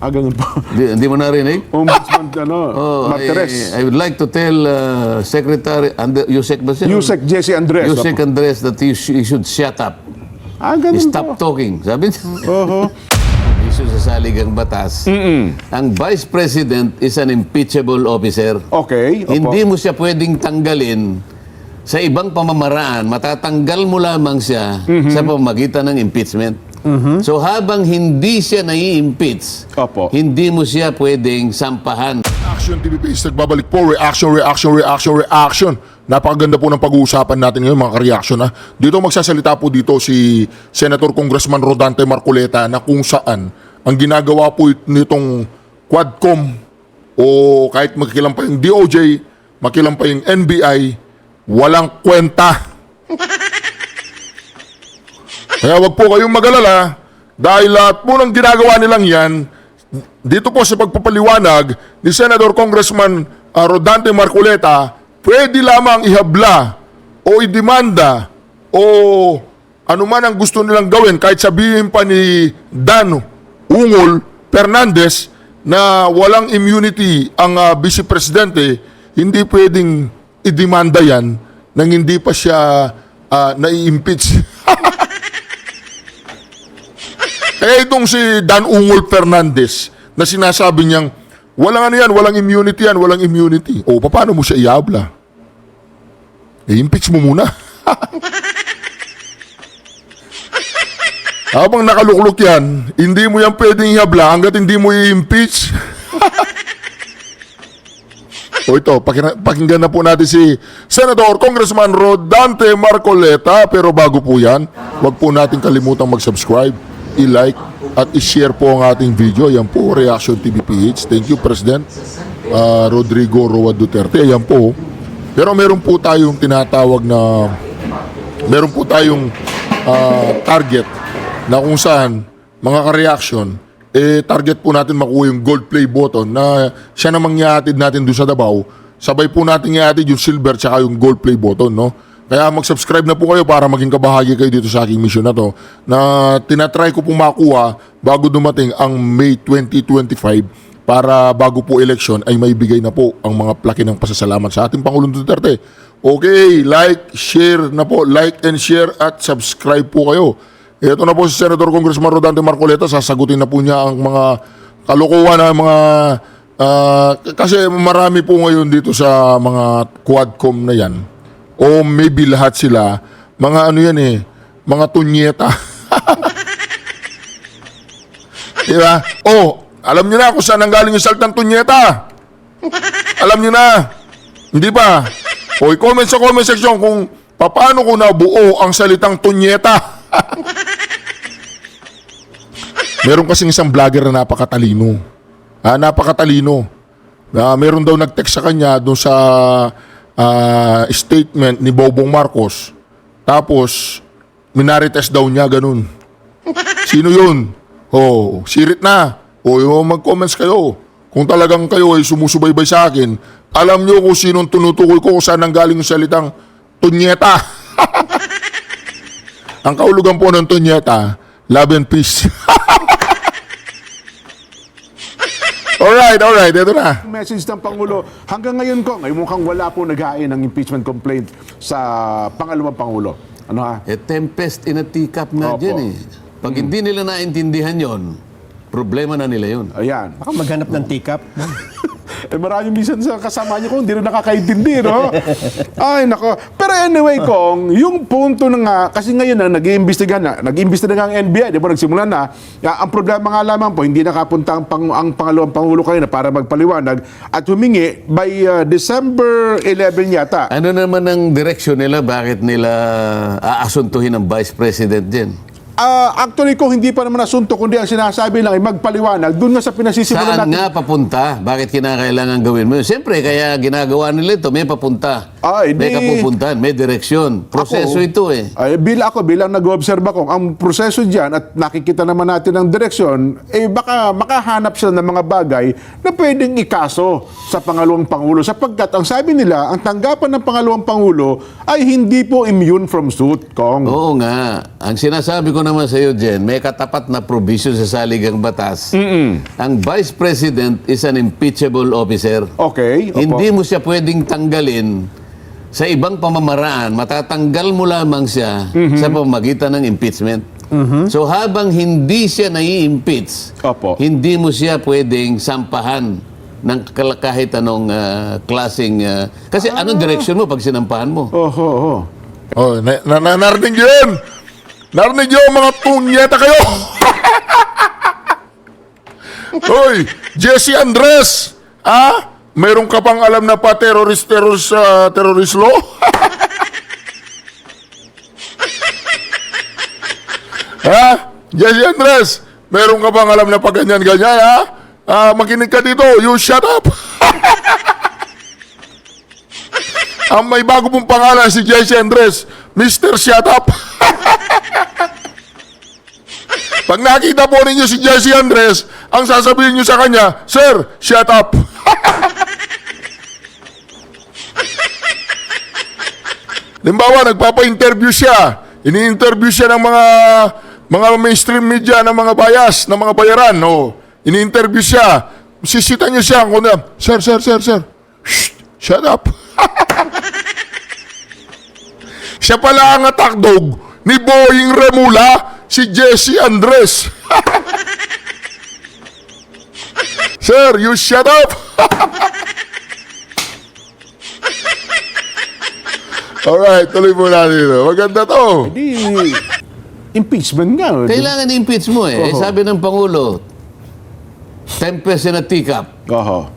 Ganun po. Hindi mo narinig? Ombudsman, Martires. I would like to tell Secretary, Yusek ba siya? Yusek Jesse Andres. Yusek Andres that he should shut up. Ganun Stop po. talking. Sabi niya. Issue sa saligang batas. Ang Vice President is an impeachable officer. Okay. Opo. Hindi mo siya pwedeng tanggalin sa ibang pamamaraan. Matatanggal mo lamang siya sa pamamagitan ng impeachment. So habang hindi siya nai-impeach, Opo. hindi mo siya pwedeng sampahan. Action TV Page, nagbabalik po. Reaction. Napakaganda po ng pag-uusapan natin ngayon, mga ka-reaction. Dito magsasalita po dito si Senator Congressman Rodante Marcoleta na kung saan ang ginagawa po nitong Quadcom o kahit makikilang pa yung DOJ, makilang pa yung NBI, walang kwenta. Kaya wag po kayong mag-alala dahil lahat po ng ginagawa nilang yan, dito po sa pagpapaliwanag ni Senator Congressman Rodante Marcoleta, pwede lamang ihabla o idemanda o ano man ang gusto nilang gawin kahit sabihin pa ni Dan Ungol Fernandez na walang immunity ang Vice Presidente, hindi pwedeng idemanda yan nang hindi pa siya nai-impeach. Eh itong si Dan Ungol Fernandez na sinasabi niyang walang walang immunity yan, walang immunity. O paano mo siya ihabla? I-impeach mo muna. Habang nakaluklok yan, hindi mo yan pwedeng ihabla hanggat hindi mo i-impeach. O ito, pakinggan na po natin si Senator Congressman Rodante Marcoleta. Pero bago po yan, wag po natin kalimutang mag-subscribe, i-like at i-share po ang ating video. Ayan po, Reaction TV PH. Thank you, President Rodrigo Roa Duterte. Ayan po. Pero meron po tayong tinatawag na target na kung saan mga ka-reaction, target po natin makuha yung gold play button na siya namang ihatid natin doon sa Davao. Sabay po natin ihatid yung silver tsaka yung gold play button, no? Kaya mag-subscribe na po kayo para maging kabahagi kayo dito sa aking mission na to na tinatry ko pong makuha bago dumating ang May 2025 para bago po election ay maibigay na po ang mga plaki ng pasasalamat sa ating Pangulong Duterte. Okay, share na po, like and share at subscribe po kayo. Ito na po si Senator Congressman Rodante Marcoleta, sasagutin na po niya ang mga kalokohan na mga kasi marami po ngayon dito sa mga Quadcom na yan. O maybe lahat sila, mga mga tunyeta. Diba? Alam nyo na kung saan nanggaling yung salitang tunyeta. Alam nyo na. Hindi ba? I-comment sa comment section kung paano ko nabuo ang salitang tunyeta. Meron kasing isang vlogger na napakatalino. Napakatalino. Meron daw nag-text sa kanya doon sa statement ni Bobong Marcos. Tapos, minarites daw niya, ganun. Sino yun? Sirit na. Yung mag-comments kayo. Kung talagang kayo ay sumusubaybay sa akin, alam nyo kung sinong tunutukoy ko kung saan nanggaling yung salitang tunyeta. Ang kaulugan po ng tunyeta, love and peace. Alright, ito na. Message ng Pangulo. Hanggang ngayon ay mukhang wala po naghain ng impeachment complaint sa pangalawang Pangulo. Tempest in a teacup nga Opo. dyan eh. Pag hindi nila naintindihan yon, problema na nila yun. Ayan. Baka maghanap ng teacup. Maraming minsan sa kasama niyo kung hindi rin nakakaintindi, no? Ay, nako. Pero anyway, Kong, yung punto na nga, kasi ngayon na nag-iimbestiga na ang NBI, di ba, nagsimula na, ang problema nga lamang po, hindi nakapunta ang pangalawang Pangulo kanina para magpaliwanag at humingi by December 11 yata. Ano naman ang direksyon nila? Bakit nila aasuntuhin ang Vice President din? Actually, kung hindi pa naman asunto, kundi ang sinasabi lang ay magpaliwanag, doon nga sa pinasisimulan Saan natin. nga papunta? Bakit kinakailangan gawin mo yun? Siyempre, kaya ginagawa nila ito, may papunta. May kapupuntahan, may direksyon. Proseso ito eh. Bilang nag-observe ako, ang proseso dyan at nakikita naman natin ang direksyon, baka makahanap sila ng mga bagay na pwedeng ikaso sa pangalawang Pangulo. Sapagkat ang sabi nila, ang tanggapan ng pangalawang Pangulo ay hindi po immune from suit, Kong. Oo nga. Ang sinasabi ko naman sa iyo, Jen, may katapat na provision sa saligang batas. Ang Vice President is an impeachable officer. Okay. Opo. Hindi mo siya pwedeng tanggalin sa ibang pamamaraan. Matatanggal mo lamang siya sa pamamagitan ng impeachment. So habang hindi siya nai-impeach, Opo. hindi mo siya pwedeng sampahan ng kahit anong klaseng... kasi anong direction mo pag sinampahan mo? Oho. Oh, narinig nyo yun! Narinig nyo mga tunyeta kayo! Hoy, Jesse Andres! Mayroon ka pang alam na pa terrorist law? Jesse Andres! Mayroon ka pang alam na pa ganyan-ganyan, ha? Makinig ka dito, you shut up! Ang may bago pong pangalan si Jesse Andres, Mr. Shut Up. Pag nakita po ninyo si Jesse Andres, ang sasabihin nyo sa kanya, Sir, shut up. Limbawa, nagpapa-interview siya. Ini-interview siya ng mga mainstream media ng mga bias, ng mga bayaran. No? Ini-interview siya. Sisita niyo siya. Sir. Shh, shut up. Siya pala ang attack dog ni Boying Remula, si Jesse Andres. Sir, you shut up. Alright, tuloy po natin ito. Maganda to. Di, impeachment nga. Kailangan i-impeach mo eh. Sabi ng Pangulo, tempest in a teacup. Oho.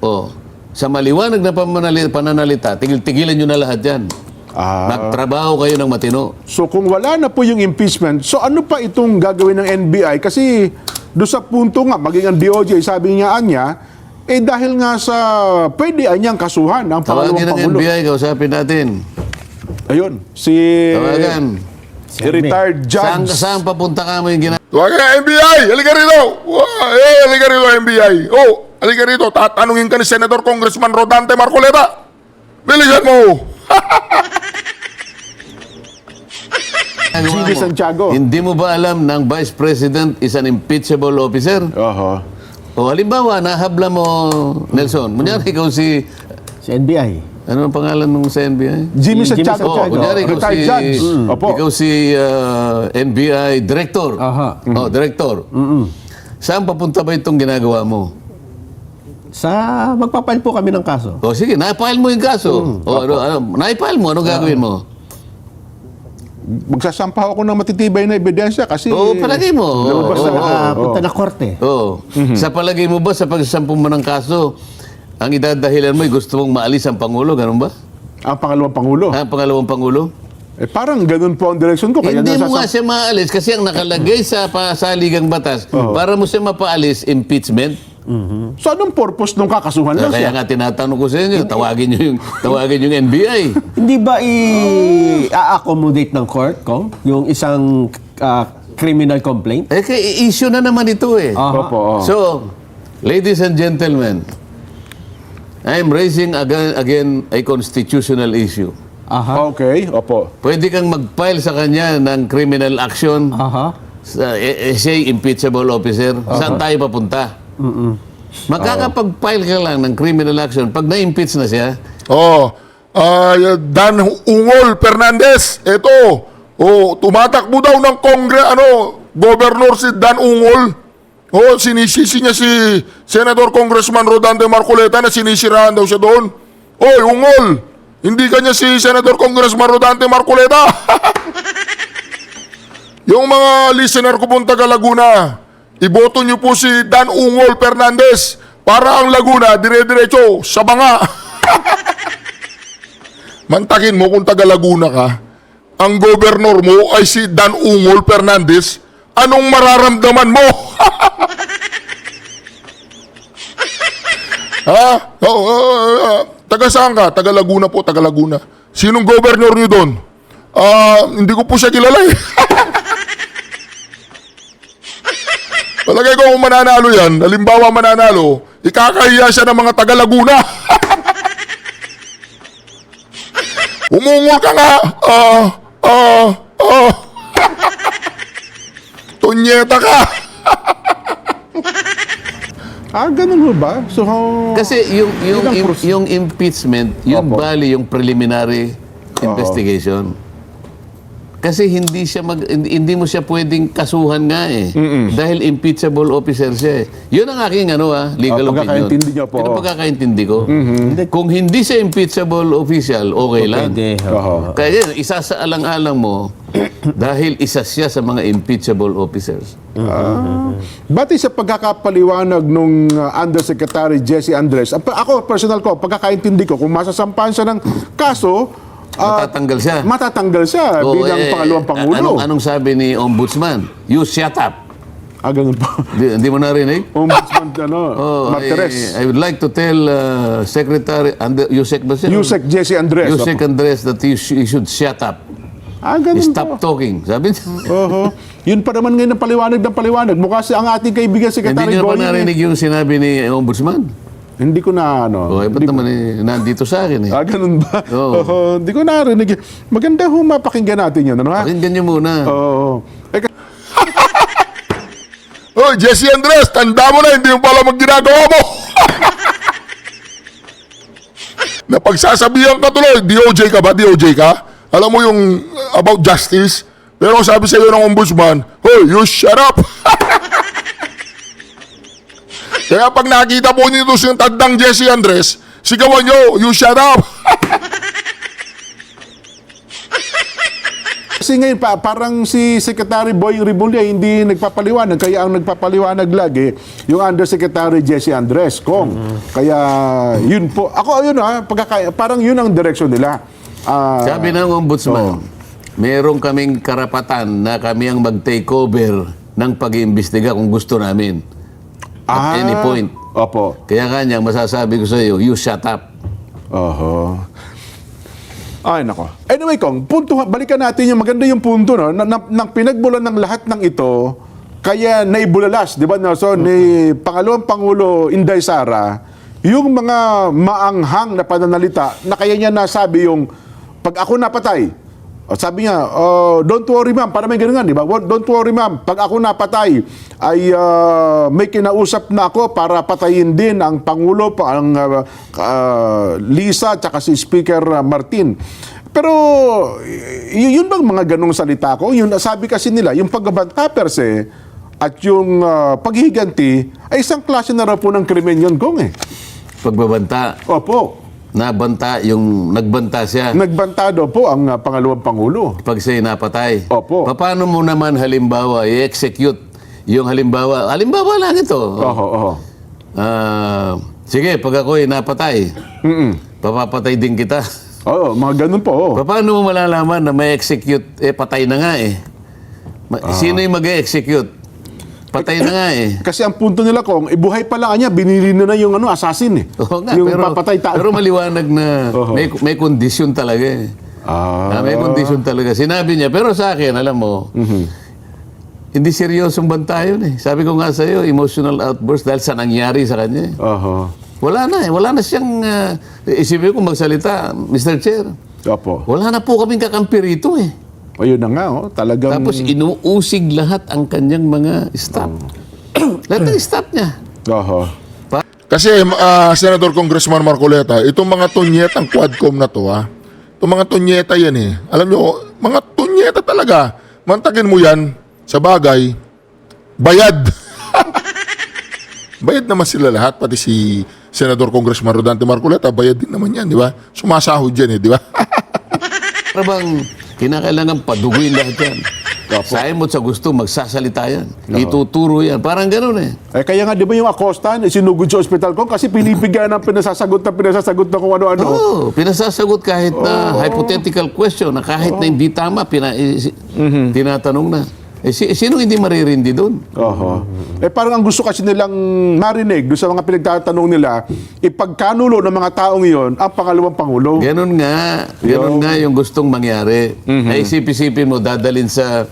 Oh, sa maliwanag na pananalita, tigil-tigilan nyo na lahat yan. Magtrabaho kayo ng matino. So kung wala na po yung impeachment, so ano pa itong gagawin ng NBI? Kasi doon sa punto nga, maging ang DOJ, sabi niya, dahil nga sa pwede niyang kasuhan ang Tawagin pangalawang ng Pangulo. NBI, kausapin natin. Ayun, si Tawagan. retired judge. Saan papunta ka mo yung ginagawa? Tuwag ka NBI! Halika rito! Halika rito, NBI! Halika rito! Tatanungin ka ni Senator Congressman Rodante Marcoleta! Bilisan mo! G.V. Santiago. Hindi mo ba alam ng Vice President is an impeachable officer? Oho. O halimbawa, nahabla mo, Nelson. Kunyari, ikaw si... Sa NBI. Ano ang pangalan nung sa NBI? Jimmy Si Jimmy Santiago. Santiago. Kunyari, ikaw Retired si... judge. Opo. Ikaw si NBI Director. Aha. Director. Saan papunta ba itong ginagawa mo? Magpapail po kami ng kaso. O sige, na-file mo yung kaso. Na-file mo, ano gagawin mo? Magsasampaw ako ng matitibay na ebidensya kasi... Oo, palagay mo. Lumabas Oo, na oo. Punta na korte. Oo. Sa palagay mo ba, sa pagsasampu mo ng kaso, ang idadahilan mo ay gusto mong maalis ang Pangulo, ganun ba? Ang pangalawang Pangulo. Ang pangalawang Pangulo? Parang ganun po ang direksyon ko. Kaya Hindi mo nga nasasam- siya maalis kasi ang nakalagay sa pasaligang batas, para mo siya mapaalis, impeachment. So anong purpose nung kakasuhan lang Kaya siya? nga tinatanong ko sa inyo, tawagin yung NBI. Hindi ba i-accommodate ng court, Kong? Yung isang criminal complaint? Kaya issue na naman ito eh. Opo. So, ladies and gentlemen, I'm raising again a constitutional issue. Aha. Okay, opo. Pwede kang mag-file sa kanya ng criminal action Aha. sa siya impeachable officer. Saan tayo papunta? Magkakapag-file ka lang ng criminal action pag na-impeach na siya. Dan Ungol Fernandez, ito. Tumatakbo daw ng Governor si Dan Ungol. Sinisisi niya si Senator Congressman Rodante Marcoleta na sinisiraan daw siya doon. Ungol, hindi kanya si Senator Congressman Rodante Marcoleta. Yung mga listener ko pong taga Laguna, iboto niyo po si Dan Ungol Fernandez para ang Laguna dire-diretso sa banga. Mantakin mo kung taga Laguna ka, ang gobernur mo ay si Dan Ungol Fernandez, anong mararamdaman mo? Taga saan ka? Taga Laguna po, taga Laguna. Sinong gobernur niyo doon? Hindi ko po siya kilala eh. Palagay ko kung mananalo yan, halimbawa mananalo, ikakahiya siya ng mga taga Laguna. Umungol ka nga. Punyeta ka! Ganun ho ba? So, Kasi Yun ang proseso. yung impeachment, yun Opo. bali yung preliminary investigation. Kasi hindi mo siya pwedeng kasuhan nga eh. Dahil impeachable officer siya eh. Yun ang aking legal opinion. pagkakaintindi niyo po. Yun ang pagkakaintindi ko. Kung hindi siya impeachable official, okay lang. Pwede. Oho. Kaya yan, isa sa alang-alang mo, dahil isa siya sa mga impeachable officers. Batay sa pagkakapaliwanag nung Undersecretary Jesse Andres, ako personal ko, pagkakaintindi ko, kung masasampahan siya ng kaso, Matatanggal siya. matatanggal siya Oo, bilang pangalawang pangulo. Anong sabi ni Ombudsman? You shut up. Ganun po. Hindi mo narinig? Ombudsman, Martires. I would like to tell Secretary Yusek ba siya? Yusek Jesse Andres. Yusek Andres that you should shut up. Ganun Stop po. talking. Sabi niya. Oho. Yun pa naman ngayon ng paliwanag. Mukha siya ang ating kaibigan Hindi Secretary niyo pa Boying. narinig yung sinabi ni Ombudsman? Hindi ko na Ba't naman nandito sa akin eh? Ganun ba? Oo. Oho. Hindi ko narinig. Maganda ho mapakinggan natin yun. Ano ha? Pakinggan niyo muna. Oo. Hoy, Jesse Andres, tanda mo na, hindi mo pala magginagawa mo. Napagsasabihan ka tuloy, DOJ ka ba? DOJ ka? Alam mo yung about justice? Pero ang sabi sa iyo ng ombudsman, hoy, you shut up. Kaya pag nakita po nito yung tandang Jesse Andres, sigawan nyo, you shut up. Kasi ngayon parang si Secretary Boying Rimulya hindi nagpapaliwanag. Kaya ang nagpapaliwanag lagi yung Undersecretary Jesse Andres, Kong. Kaya yun po. Ako yun parang yun ang direksyon nila. Sabi ng Ombudsman, meron kaming karapatan na kami ang mag-take over ng pag-iimbestiga kung gusto namin. At any point. Opo. Kaya kanya, masasabi ko sa iyo, you shut up. Oho. Ay, nako. Anyway, Kong, balikan natin yung maganda yung punto, no? Nang pinagbulan ng lahat ng ito, kaya naibulalas, di ba, Nelson, ni Pangalawang Pangulo Inday Sara, yung mga maanghang na pananalita na kaya niya nasabi yung, pag ako napatay, sabi niya, don't worry ma'am, para may ganun, di ba? Don't worry ma'am, pag ako napatay, ay may kinausap na ako para patayin din ang Pangulo, ang Lisa, tsaka si Speaker Martin. Pero, yun bang mga ganong salita ko? Yun, sabi kasi nila, yung pagbabanta per se, at yung paghihiganti, ay isang klase na raw po ng krimen yun, Kong eh. Pagbabanta, Opo. nagbanta siya Nagbanta daw po ang Pangalawang Pangulo. pag siya'y napatay. Opo. Paano mo naman halimbawa i-execute yung halimbawa lang ito. Oho. Sige, pag ako'y napatay, papapatay din kita. Oo, mga ganun po. Oh. Paano mo malalaman na may execute, patay na nga eh. Sino yung mag-execute? Patay na nga eh. Kasi ang punto nila, Kong, ibuhay pa lang niya, binili na yung assassin eh. Oo nga, yung pero, papatay tao. pero maliwanag na Oho. may kondisyon talaga eh. May kondisyon talaga. Sinabi niya, pero sa akin, alam mo, hindi seryosong banta yun eh. Sabi ko nga sa iyo, emotional outburst dahil sa nangyari sa kanya eh. Oho. Wala na siyang, isipin ko magsalita, Mr. Chair. Opo. Wala na po kaming kakampi rito eh. Ayun na nga, talagang... Tapos inuusig lahat ang kanyang mga staff. Lahat ng staff niya. Oho. Kasi, Senator Congressman Marcoleta, itong mga tunyetang Quadcom na to, itong mga tunyeta yan eh. Alam nyo, mga tunyeta talaga. Mantagin mo yan, sa bagay, bayad. Bayad naman sila lahat, pati si Senator Congressman Rodante Marcoleta, bayad din naman yan, di ba? Sumasahod yan eh, di ba? Para bang kinakailangan paduguin lahat yan. Sa mo sa gusto, magsasalita yan. Ituturo yan. Parang gano'n eh. Kaya nga, di ba yung Acosta, sinugod sa ospital ko kasi pinipigyan ng pinasasagot na kung ano-ano. Oo, pinasasagot kahit na hypothetical question na kahit na hindi tama, tinatanong na. Sino hindi maririndi doon? Oho. Parang ang gusto kasi nilang marinig doon sa mga pinagtatanong nila, ipagkanulo ng mga taong iyon ang Pangalawang Pangulo. Ganon nga yung gustong mangyari. Ay isip-isipin mo, dadalin sa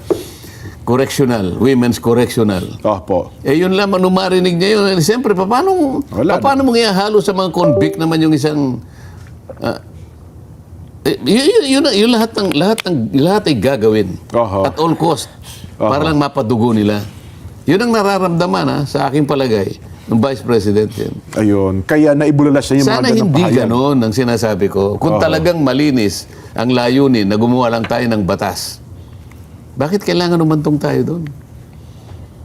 correctional, women's correctional. Opo. Yun lang, nung marinig niya yun, siyempre, paano mong ihahalo sa mga convict naman yung isang... yun lahat ay gagawin. Oho. At all cost. para lang mapadugo nila. Yun ang nararamdaman sa aking palagay ng Vice President yan. Ayun. Kaya naibulala siya yung Sana mga ganong hindi pahayag. ganon ang sinasabi ko. Kung talagang malinis ang layunin na gumawa lang tayo ng batas, bakit kailangan umantong tayo doon?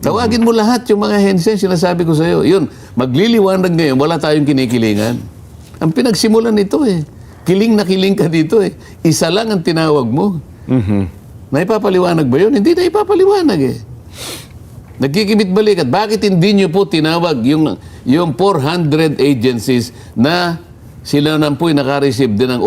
Tawagin mo lahat yung mga hensen, sinasabi ko sa iyo. Yun, magliliwanag ngayon, wala tayong kinikilingan. Ang pinagsimulan nito kiling na kiling ka dito Isa lang ang tinawag mo. Naipapaliwanag ba yun? Hindi na ipapaliwanag Nagkikimit balikat. Bakit hindi nyo po tinawag yung 400 agencies na sila na po'y naka-receive din ng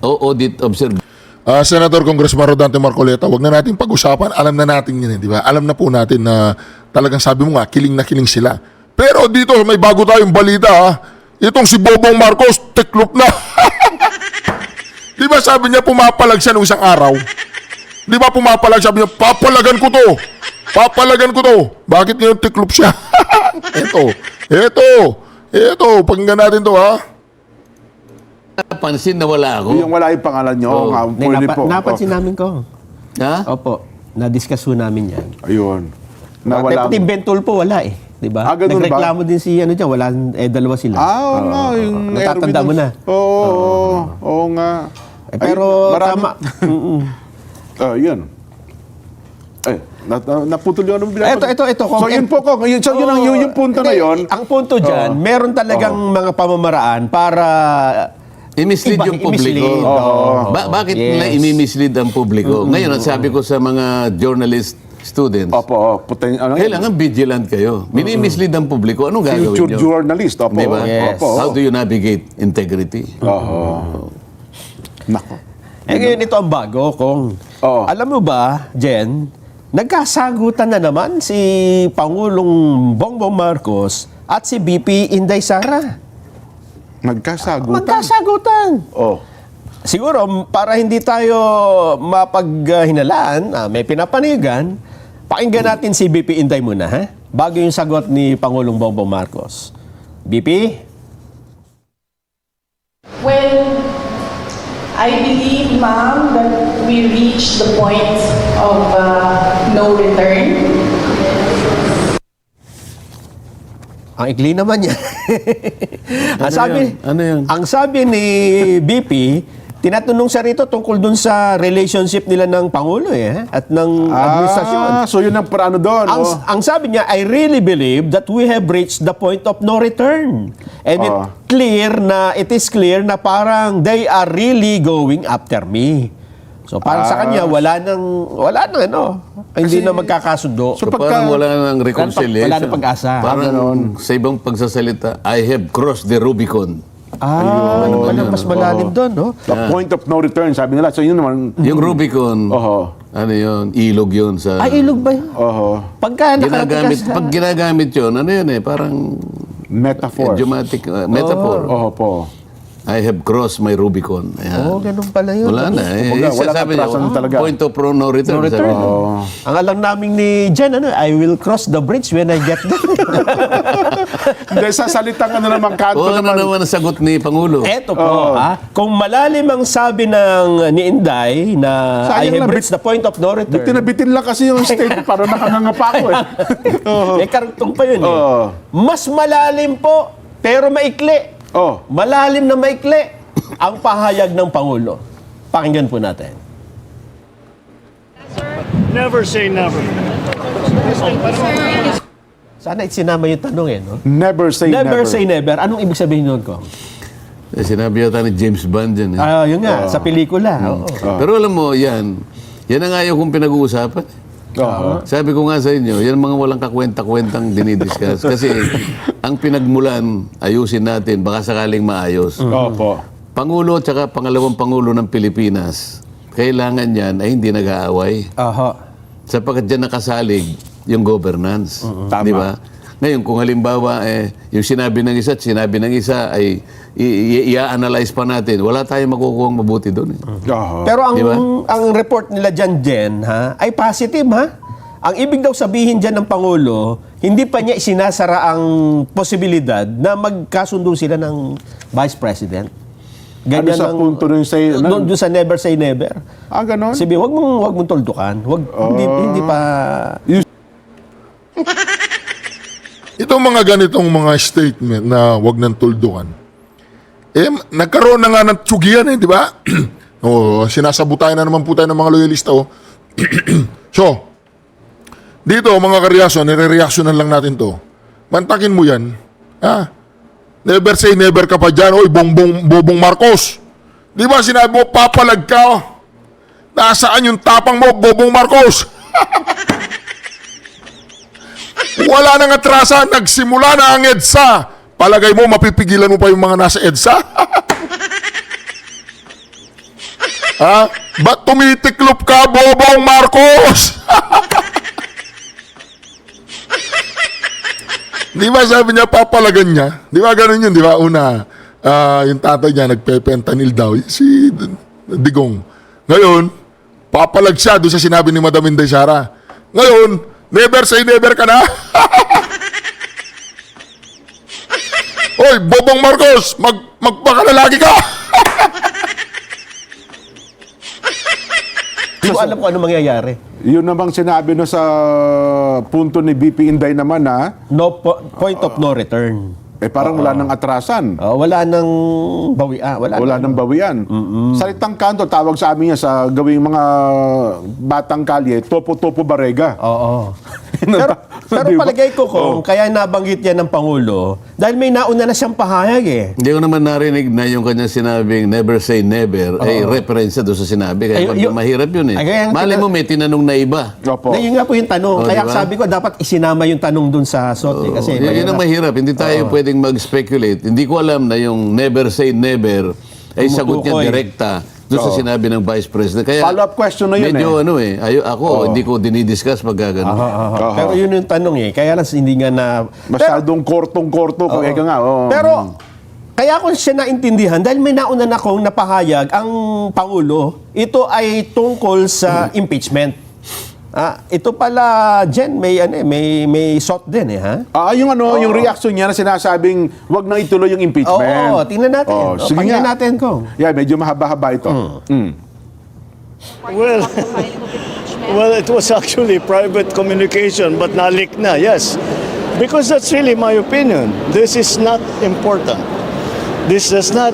audit observation? Senator Congressman Rodante Marcoleta, wag na natin pag-usapan. Alam na natin yun, di ba? Alam na po natin na talagang sabi mo nga, kiling na kiling sila. Pero dito, may bago tayong balita, Itong si Bobong Marcos, tiklop na. Di ba sabi niya pumapalag siya nung isang araw? Di ba pumapalag, sabi niya, papalagan ko to. Papalagan ko to. Bakit ngayon tiklop siya? Ito, pakinggan natin to, Napansin na wala ako. Yung wala yung pangalan nyo. Oo. Nga, pwede po. Napansin namin ko. Ha? Opo, na-discuss ho namin yan. Ayun. Na wala. Pati Bentol po wala Di ba? Ganun ba? Nagreklamo din si dyan, wala, dalawa sila. Oo nga. Yung Natatanda mo na. Oo nga. Pero Ay, tama. Yun. Naputol yun. Ito. So yun po ko. Yung punto na yun. Ang punto dyan, meron talagang mga pamamaraan para I-mislead yung publiko. Bakit Yes. nila i-mislead ang publiko? Ngayon, ang sabi ko sa mga journalist students, kailangan vigilant kayo. Mini-mislead ang publiko. Anong gagawin Future nyo? journalist. Opo. Di ba? Yes. Opo. How do you navigate integrity? Nako. ngayon ito ang bago kung alam mo ba, Jen, nagkasagutan na naman si Pangulong Bongbong Marcos at si BP Inday Sara. Magkasagutan. Siguro, para hindi tayo mapaghinalaan, may pinapanigan, pakinggan natin si BP Inday muna, bago yung sagot ni Pangulong Bongbong Marcos. BP? Well, I believe, ma'am, that we reached the point of no return. Ang ikli naman yan. Ano yun? Ang sabi ni BP, tinatanong siya rito tungkol dun sa relationship nila ng Pangulo at ng administrasyon. So yun ang parano doon. Ang sabi niya, I really believe that we have reached the point of no return. And it is clear na parang they are really going after me. So parang sa kanya, wala nang hindi na magkakasundo. So parang wala nang reconciliation. Wala nang pag-asa. Parang sa ibang pagsasalita, I have crossed the Rubicon. Ano pala mas malalim doon, no? The point of no return, sabi nila. So yun naman. Yung Rubicon, ano yun, ilog yun sa... Ilog ba yun? Pagka pag ginagamit yun, ano yun parang... Metaphor. Idiomatic metaphor. Po. I have crossed my Rubicon. Ayan. Ganun pala yun. Wala na. Wala Sabi niya, atrasan talaga. point of no return. No return. Ang alam namin ni Jen, I will cross the bridge when I get there. Hindi, sa salitang naman kanto Ano naman ang sagot ni Pangulo? Eto po, kung malalim ang sabi ni Inday na I have reached the point of no return. Tinabitin lang kasi yung state para nakangangapa ko May karugtong pa yun Mas malalim po, pero maikli. Malalim na maikli ang pahayag ng Pangulo. Pakinggan po natin. Never say never. Sana isinama yung tanong no? Never say Never say never. Anong ibig sabihin nun ko? Sinabi yata ni James Bond yan. Yun nga, sa pelikula. Pero alam mo, yan ang ayaw kong pinag-uusapan. Sabi ko nga sa inyo, yan mga walang kakwenta-kwentang dinidiscuss. Kasi ang pinagmulan, ayusin natin, baka sakaling maayos. Pangulo at saka pangalawang Pangulo ng Pilipinas, kailangan yan ay hindi nag-aaway. Sapagkat dyan nakasalig yung governance. Di ba? Ngayon, kung halimbawa, yung sinabi ng isa at sinabi ng isa ay i-analyze pa natin, wala tayong makukuha mabuti doon. Pero ang report nila dyan, Jen, ay positive, Ang ibig daw sabihin dyan ng Pangulo, hindi pa niya isinasara ang posibilidad na magkasundo sila ng Vice President. Ano sa punto nun say, Doon sa never say never. ganon? Sabi, wag mong tuldukan. Hindi pa... Itong mga ganitong mga statement na wag nang tuldukan, nagkaroon na nga ng tsugian di ba? Sinasabutayan na naman po tayo ng mga loyalista. So, dito mga karyason, nire-reactionan lang natin to. Mantakin mo yan. Never say never ka pa dyan. Oy, Bobong Marcos. Di ba sinabi mo, papalag ka? Nasaan yung tapang mo, Bobong Marcos? Wala nang atrasa, nagsimula na ang EDSA. Palagay mo, mapipigilan mo pa yung mga nasa EDSA? Ba't tumitiklop ka, Bobong Marcos? Di ba sabi niya, papalagan niya? Di ba ganun yun, di ba? Una, yung tatay niya, nagpe-fentanyl daw. Si Digong. Ngayon, papalag siya doon sa sinabi ni Madam Inday Sara. Ngayon, never say never ka na. Oy, Bobong Marcos, magpakalalaki ka. Hindi ko alam kung ano mangyayari. Yun namang sinabi no sa punto ni BP Inday naman Point of no return. parang wala nang atrasan. Wala nang bawian. Wala nang bawian. Salitang kanto, tawag sa amin niya sa gawing mga batang kalye, topo-topo barega. Oo. pero Di ba? palagay ko kung kaya nabanggit yan ng Pangulo, dahil may nauna na siyang pahayag eh. Hindi ko naman narinig na yung kanyang sinabing never say never ay referensya doon sa sinabi. Kaya mahirap yun eh. Ay, kaya Malay mo may tinanong na iba. Opo. Na yun nga po yung tanong. Oh, Kaya diba? sabi ko, dapat isinama yung tanong dun sa SOT. Kasi Yun ang mahirap. Hindi tayo pwedeng mag-speculate. Hindi ko alam na yung never say never ay sagot niya Tumutukoy. direkta doon sa sinabi ng Vice President. Kaya Follow-up question na yun medyo ako hindi ko dinidiscuss magkagano. Pero yun yung tanong eh. Kaya lang hindi nga na... Masyadong kortong-korto, kung eka nga. Pero, kaya ko siya naintindihan dahil may nauna na akong napahayag ang Pangulo, ito ay tungkol sa impeachment. Ito pala, Jen, may SOT din eh, ha? Yung reaction niya na sinasabing wag nang ituloy yung impeachment. Oo, tingnan natin. Sige Pakinggan nga. natin kung. Yeah, medyo mahaba-haba ito. Well, it was actually private communication, but nalik na, yes. Because that's really my opinion. This is not important. This does not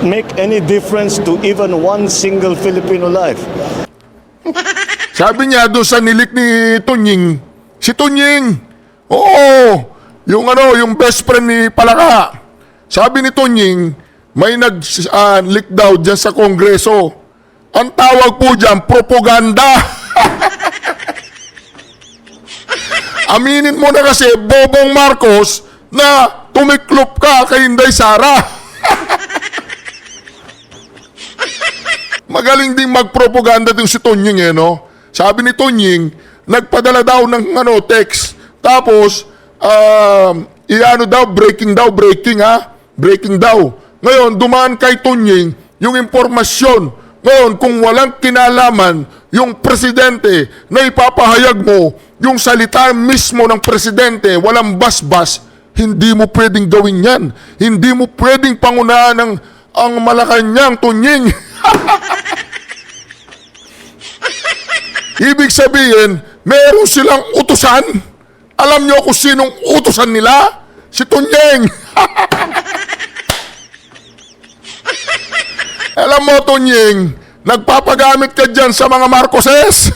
make any difference to even one single Filipino life. Sabi niya doon sa nilik ni Tunying, si Tunying, yung best friend ni Palaka. Sabi ni Tunying, may nag-leak daw dyan sa Kongreso. Ang tawag po dyan, propaganda. Aminin mo na kasi, Bobong Marcos, na tumiklop ka kay Inday Sara. Magaling ding magpropaganda din si Tunying no? Sabi ni Tunying, nagpadala daw ng text. Tapos, breaking daw. Ngayon, dumaan kay Tunying yung impormasyon. Ngayon, kung walang kinalaman yung presidente na ipapahayag mo, yung salita mismo ng presidente, walang basbas, hindi mo pwedeng gawin yan. Hindi mo pwedeng pangunahan ang Malacanang, Tunying. Ibig sabihin, meron silang utusan. Alam nyo kung sinong utusan nila? Si Tunying. Alam mo, Tunying, nagpapagamit ka dyan sa mga Marcoses.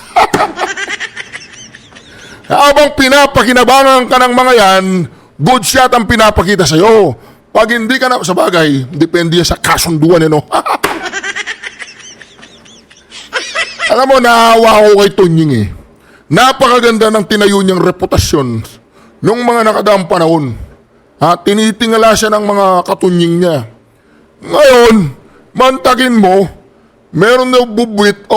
Habang pinapakinabangan ka ng mga yan, good shot ang pinapakita sa'yo. Pag hindi ka na, sa bagay, depende yan sa kasunduan, Alam mo, naawa ako kay Tunying Napakaganda ng tinayo niyang reputasyon nung mga nakadaang panahon. Tinitingala siya ng mga katunying niya. Ngayon, mantakin mo, meron na bubwit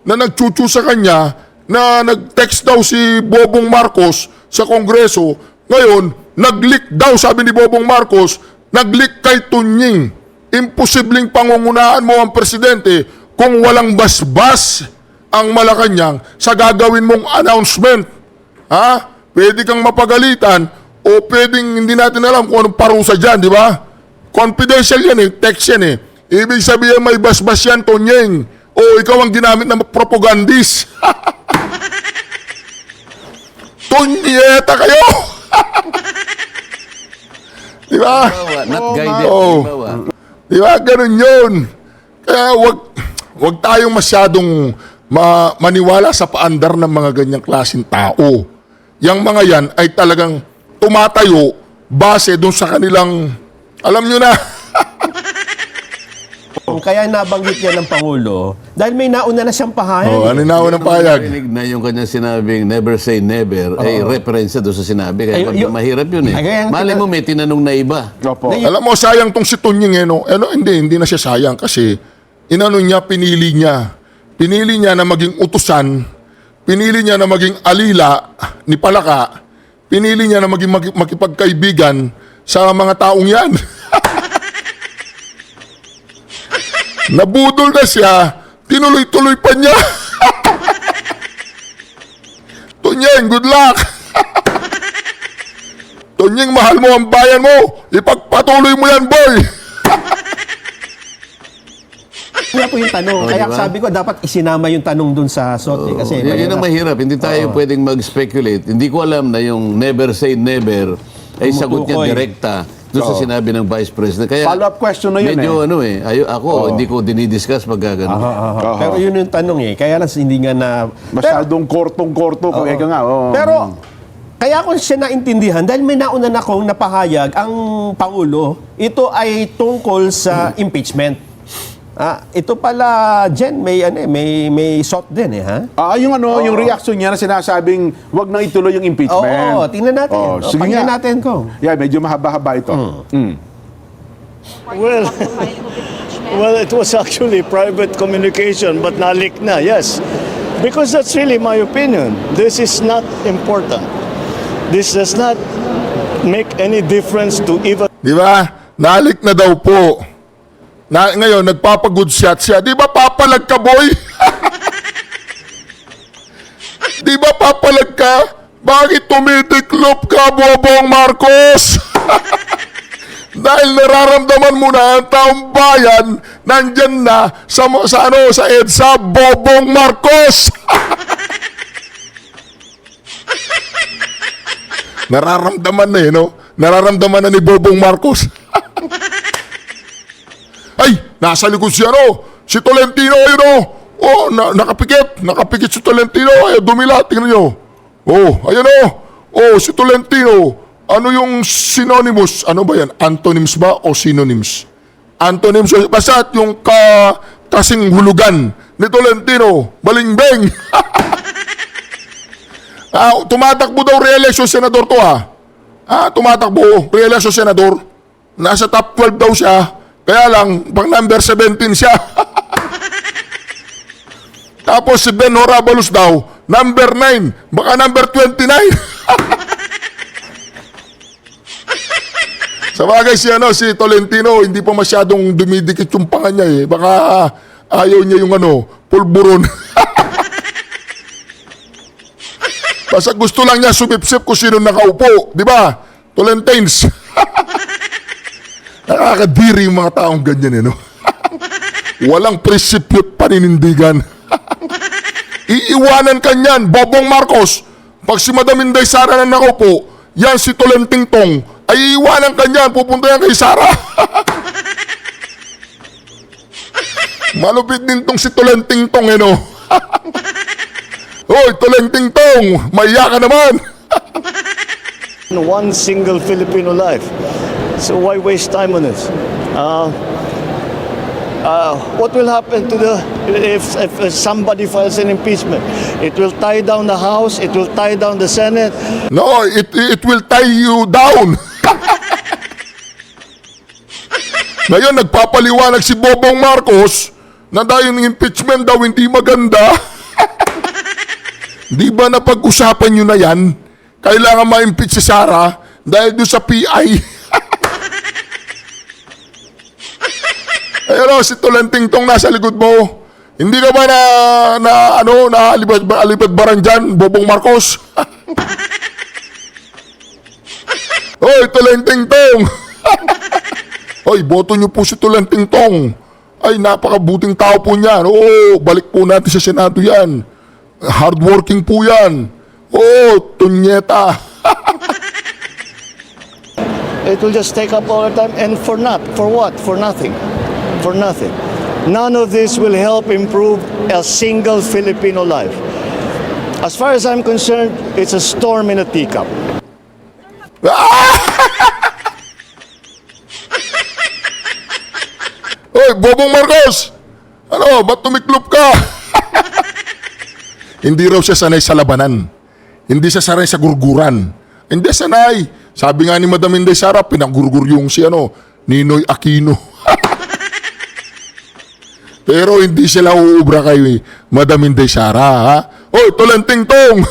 na nagchuchu sa kanya na nag-text daw si Bobong Marcos sa Kongreso. Ngayon, nag-leak daw, sabi ni Bobong Marcos, nag-leak kay Tunying. Imposibleng pangungunahan mo ang presidente kung walang basbas ang Malacanang sa gagawin mong announcement. Pwede kang mapagalitan o pwedeng hindi natin alam kung anong parusa dyan, di ba? confidential yan eh, text yan eh. Ibig sabihin may basbas yan, Tonyeng. O ikaw ang ginamit ng propagandist. Tonyeta kayo! Di ba? Halimbawa, not guided. Oo. Halimbawa. Di ba? Ganun yun. Kaya wag tayong masyadong maniwala sa paandar ng mga ganyang klaseng tao. Yang mga yan ay talagang tumatayo base doon sa kanilang, alam nyo na, Kaya nabanggit yan ng Pangulo dahil may nauna na siyang pahayag. ano na ako ng payag. Narinig na yung kanya sinabing never say never, ay referensya doon sa sinabi. Kaya Ay, mahirap yun eh. Ay, kaya- Malay mo may tinanong na iba. Opo. Alam mo, sayang tong si Tunying eh, no? Hindi na siya sayang kasi inano niya, pinili niya. Pinili niya na maging utusan, pinili niya na maging alila ni Palaka, pinili niya na maging makipagkaibigan sa mga taong yan. Nabudol na siya, tinuloy-tuloy pa niya. Tunying, good luck! Tunying, mahal mo ang bayan mo, ipagpatuloy mo yan, boy! Kaya po yung tanong. Oh, Kaya diba? sabi ko, dapat isinama yung tanong dun sa SOT. Kasi Yun ang mahirap. Hindi tayo pwedeng mag-speculate. Hindi ko alam na yung never say never ay sagot niya Tumutukoy. direkta doon sa sinabi ng Vice President. Kaya Follow-up question na yun medyo ako, hindi ko dinidiscuss pag gano'n. Pero yun yung tanong eh. Kaya lang hindi nga na... Masyadong kortong-korto kung eka nga. Oo. Pero, kaya ko siya naintindihan dahil may nauna na akong napahayag ang Pangulo, ito ay tungkol sa impeachment. Ito pala, Jen, may shot din eh, ha? Yung yung reaction niya na sinasabing wag nang ituloy yung impeachment. Oo, tingnan natin. Sige Pakinggan nga. natin ko. Yeah, medyo mahaba-haba ito. Well, well, it was actually private communication, but nalik na, yes. Because that's really my opinion. This is not important. This does not make any difference to even Di ba? Nalik na daw po. Ngayon, nagpapagood shot siya. Di ba papalag ka, boy? Di ba papalag ka? Bakit tumitiklop ka, Bobong Marcos? Dahil nararamdaman mo na ang taong bayan nandyan na sa EDSA, Bobong Marcos. Nararamdaman na no? Nararamdaman na ni Bobong Marcos. Ay, nasa likod siya, si Tolentino, nakapikit si Tolentino, ay, dumila, tingnan nyo. Ayan si Tolentino. Ano yung synonymous? Ano ba yan? Antonyms ba o synonyms? Antonyms, basta yung kasing hulugan ni Tolentino, balingbeng. Tumatakbo daw re-election senador to tumatakbo re-election senador. Nasa top 12 daw siya. Kaya lang, pang number 17 siya. Tapos si Ben Horabalus daw, number 9, baka number 29. Sa bagay si Tolentino, hindi pa masyadong dumidikit yung panga niya eh. Baka ayaw niya yung pulburon. Basta gusto lang niya sumipsip kung sino nakaupo. Di ba? Tolentines. Nakakadiri yung mga taong ganyan Walang prinsipyo at paninindigan. Iiwanan ka niyan, Bobong Marcos. Pag si Madam Inday Sara na nakaupo, yan si Tolenting Tong, ay iiwanan ka niyan, pupunta yan kay Sara. Malupit din tong si Tolenting Tong Hoy, Tolenting Tong, maiya ka naman. one single Filipino life. So why waste time on this? What will happen to if somebody files an impeachment? It will tie down the House. It will tie down the Senate. No, it will tie you down. Ngayon, nagpapaliwanag si Bobong Marcos na dahil ng impeachment daw hindi maganda. Di ba napag-usapan nyo na yan? Kailangan ma-impeach si Sara dahil doon sa PI. Ayun si Tolenting Tong nasa likod mo. Hindi ka ba alipad barang dyan, Bobong Marcos? Hoy, Tolenting Tong! Oy, boto niyo po si Tolenteng Tong. Ay, napakabuting tao po niyan. Oo, balik po natin sa Senado yan. Hardworking po yan. Oo, tunyeta. It will just take up all the time and for what? For nothing. For nothing. None of this will help improve a single Filipino life. As far as I'm concerned, it's a storm in a teacup. Oy, Bobong Marcos! Ano, ba't tumiklop ka? Hindi raw siya sanay sa labanan. Hindi siya sanay sa gurguran. Hindi sanay. Sabi nga ni Madam Inday Sara, pinagurgur yung si Ninoy Aquino. Pero hindi sila uubra kay Madam Inday Sara, ha? Oy, Tolenteng Tong!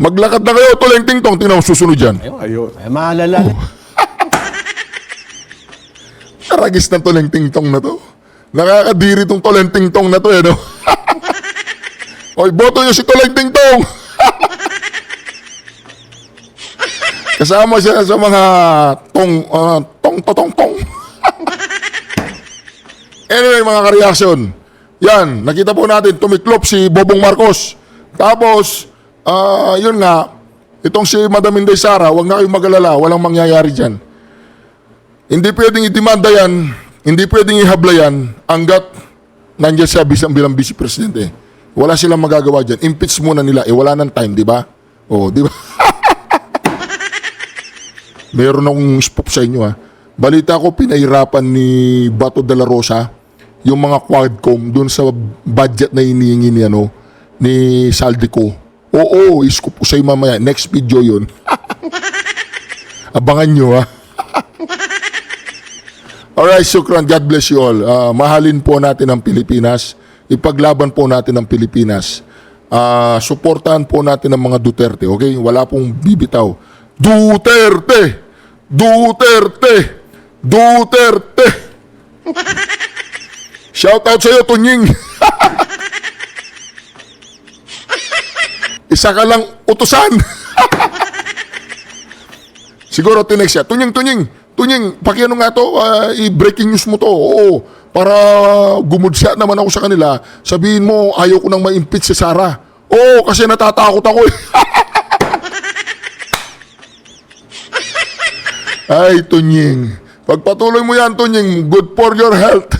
Maglakad na kayo, Tolenteng Tong. Tingnan mo, susunod dyan. Ayun. Ay, maalala. Karagis ng Tolenteng Tong na to. Nakakadiri tong Tolenteng Tong na to, no? Oy, boto nyo si Tolenteng Tong! Kasama siya sa mga tong. Anyway, mga ka-reaction. Yan, nakita po natin, tumiklop si Bobong Marcos. Tapos, yun nga, itong si Madam Inday Sara, huwag na kayong mag-alala, walang mangyayari dyan. Hindi pwedeng idemanda yan, hindi pwedeng ihabla yan, hanggat nandiyan siya bilang vice presidente. Wala silang magagawa dyan. Impeach muna nila, wala nang time, di ba? O, di ba? Meron akong spook sa inyo, ha. Balita ko, pinahirapan ni Bato de la Rosa yung mga Quadcom dun sa budget na hinihingi ni Saldico. Oo, iscoop ko sa'yo mamaya. Next video yun. Abangan nyo, ha. Alright, shukran. God bless you all. Mahalin po natin ang Pilipinas. Ipaglaban po natin ang Pilipinas. Suportahan po natin ang mga Duterte, okay? Wala pong bibitaw. Duterte! Duterte! Duterte! Shout out sa'yo, Tunying! Isa ka lang utusan! Siguro tinext siya, Tunying, pakiano nga to, i-breaking news mo to. Oo, para gumudsa naman ako sa kanila, sabihin mo, ayaw ko nang ma-impeach si Sara. Oo, kasi natatakot ako eh. Ay, Tunying. Pagpatuloy mo yan, Tunying, good for your health.